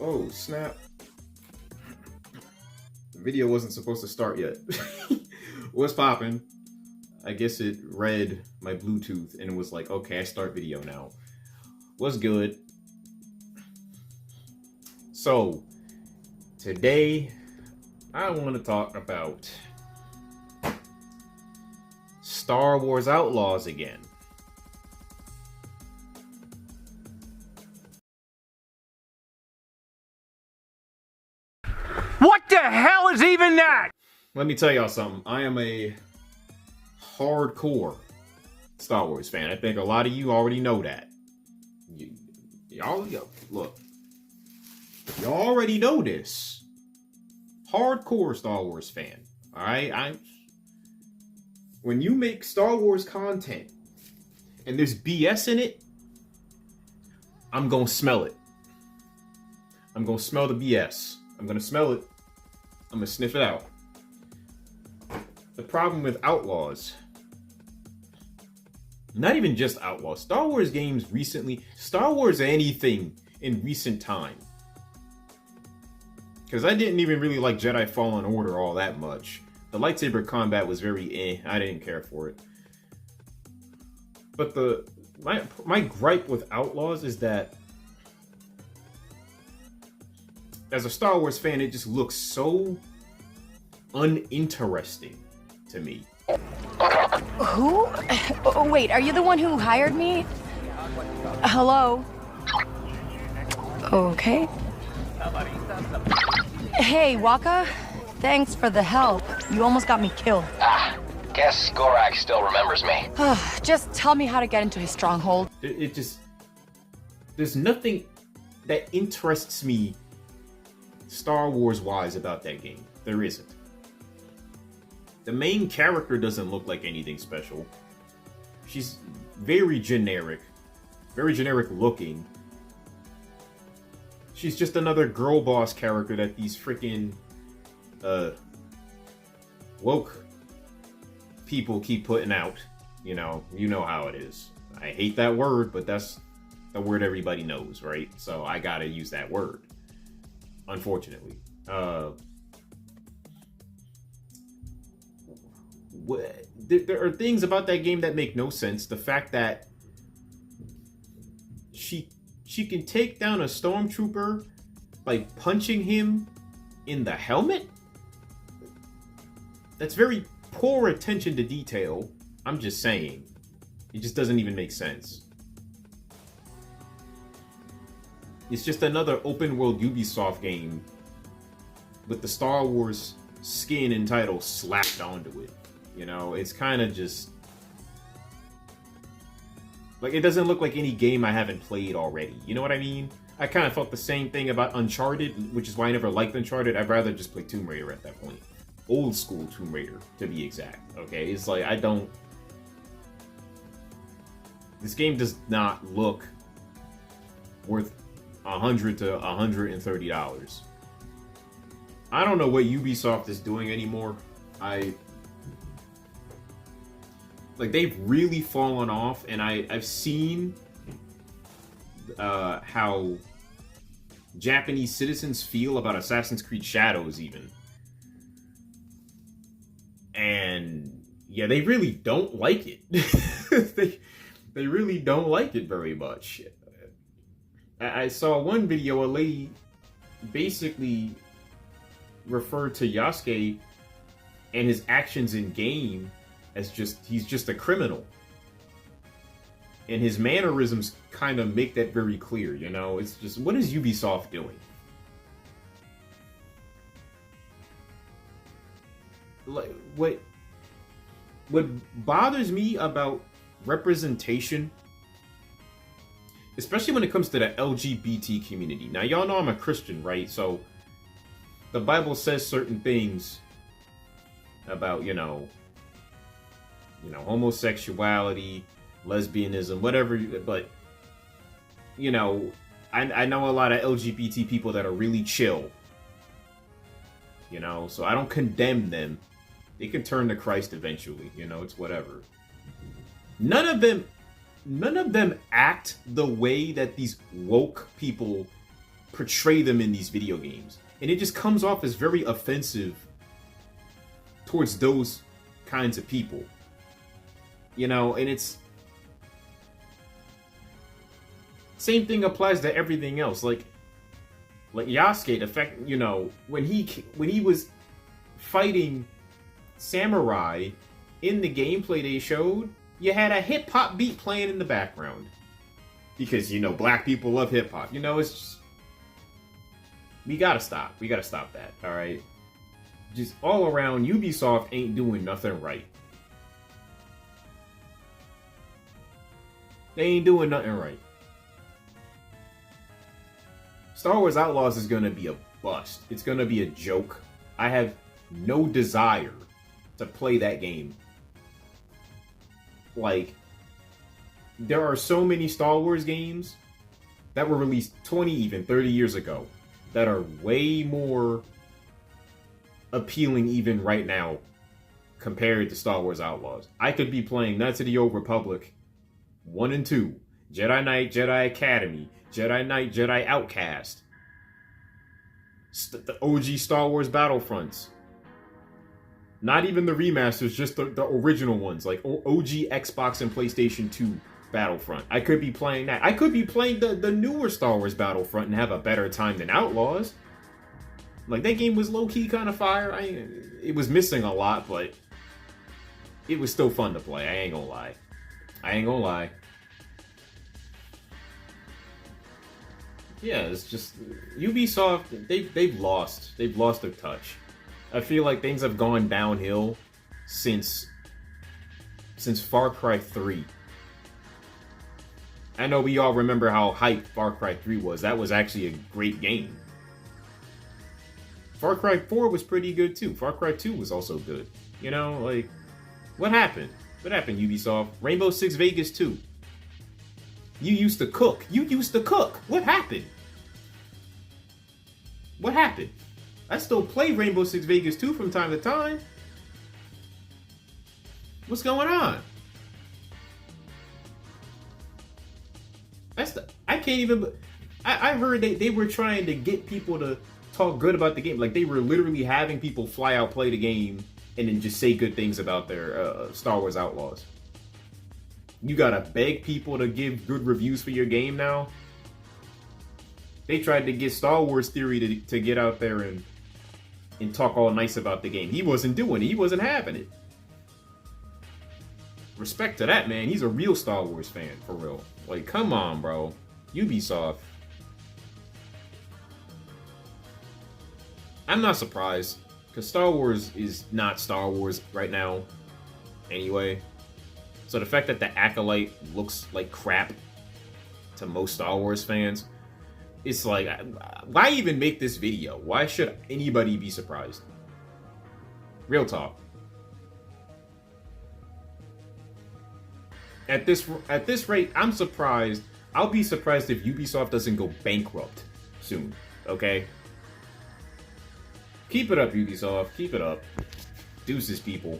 Oh, snap. The video wasn't supposed to start yet. What's poppin'? I guess it read my Bluetooth and it was like, okay, I start video now. What's good? So, today, I want to talk about Star Wars Outlaws again. What the hell is even that? Let me tell y'all something. I am a hardcore Star Wars fan. I think a lot of you already know that. Y'all, look. You already know this. Hardcore Star Wars fan. Alright? When you make Star Wars content and there's BS in it, I'm gonna smell it. I'm gonna smell the BS. I'm gonna smell it. I'm gonna sniff it out. The problem with Outlaws, not even just Outlaws, Star Wars games recently, Star Wars anything in recent time. Because I didn't even really like Jedi Fallen Order all that much. The lightsaber combat was very I didn't care for it. But my gripe with Outlaws is that as a Star Wars fan, it just looks so uninteresting to me. Who? Oh, wait, are you the one who hired me? Hello? Okay. Hey, Waka. Thanks for the help. You almost got me killed. Guess Gorak still remembers me. Just tell me how to get into his stronghold. It just... There's nothing that interests me Star Wars-wise about that game. There isn't. The main character doesn't look like anything special. She's very generic looking. She's just another girl boss character that these freaking woke people keep putting out. You know how it is. I hate that word, but that's the word everybody knows, right? So I gotta use that word. Unfortunately. There are things about that game that make no sense. The fact that she can take down a stormtrooper by punching him in the helmet? That's very poor attention to detail. I'm just saying. It just doesn't even make sense. It's just another open world Ubisoft game with the Star Wars skin and title slapped onto it. You know, it's kind of just... like, it doesn't look like any game I haven't played already. You know what I mean? I kind of felt the same thing about Uncharted, which is why I never liked Uncharted. I'd rather just play Tomb Raider at that point. Old school Tomb Raider, to be exact. Okay, it's like, I don't... This game does not look worth $100 to $130. I don't know what Ubisoft is doing anymore. Like, they've really fallen off, and I've seen how Japanese citizens feel about Assassin's Creed Shadows, even. And yeah, they really don't like it. they really don't like it very much. I saw one video, a lady basically referred to Yasuke and his actions in game as he's just a criminal. And his mannerisms kind of make that very clear, you know? It's just, what is Ubisoft doing? Like, what bothers me about representation, especially when it comes to the LGBT community. Now, y'all know I'm a Christian, right? So, the Bible says certain things about, you know, homosexuality, lesbianism, whatever, but, you know, I know a lot of LGBT people that are really chill, you know, so I don't condemn them. They can turn to Christ eventually, you know, it's whatever. None of them act the way that these woke people portray them in these video games. And it just comes off as very offensive towards those kinds of people. You know, and it's... Same thing applies to everything else. Like Yasuke, you know, when he was fighting Samurai in the gameplay they showed, you had a hip-hop beat playing in the background. Because, you know, black people love hip-hop. You know, it's just... We gotta stop. We gotta stop that, alright? Just all around, Ubisoft ain't doing nothing right. They ain't doing nothing right. Star Wars Outlaws is gonna be a bust. It's gonna be a joke. I have no desire to play that game. Like, there are so many Star Wars games that were released 20, even 30 years ago that are way more appealing even right now compared to Star Wars Outlaws. I could be playing Knights of the Old Republic 1 and 2, Jedi Knight, Jedi Academy, Jedi Knight, Jedi Outcast, the OG Star Wars Battlefronts. Not even the remasters, just the original ones, like OG Xbox and PlayStation 2 Battlefront. I could be playing that. I could be playing the newer Star Wars Battlefront and have a better time than Outlaws. Like, that game was low-key kind of fire. It was missing a lot, but it was still fun to play. I ain't gonna lie. I ain't gonna lie. Yeah, it's just... Ubisoft, they've lost. They've lost their touch. I feel like things have gone downhill since Far Cry 3. I know we all remember how hyped Far Cry 3 was. That was actually a great game. Far Cry 4 was pretty good too. Far Cry 2 was also good. You know, like, what happened? What happened, Ubisoft? Rainbow Six Vegas 2. You used to cook. You used to cook. What happened? What happened? I still play Rainbow Six Vegas 2 from time to time. What's going on? I can't even... I heard they were trying to get people to talk good about the game. Like, they were literally having people fly out, play the game, and then just say good things about their Star Wars Outlaws. You gotta beg people to give good reviews for your game now? They tried to get Star Wars Theory to get out there and talk all nice about the game. He wasn't doing it. He wasn't having it. Respect to that, man. He's a real Star Wars fan, for real. Like, come on, bro. Ubisoft. I'm not surprised, because Star Wars is not Star Wars right now, anyway. So the fact that the Acolyte looks like crap to most Star Wars fans, it's like, why even make this video? Why should anybody be surprised? Real talk. At this rate, I'm surprised. I'll be surprised if Ubisoft doesn't go bankrupt soon, okay? Keep it up, Ubisoft. Keep it up. Deuces, people.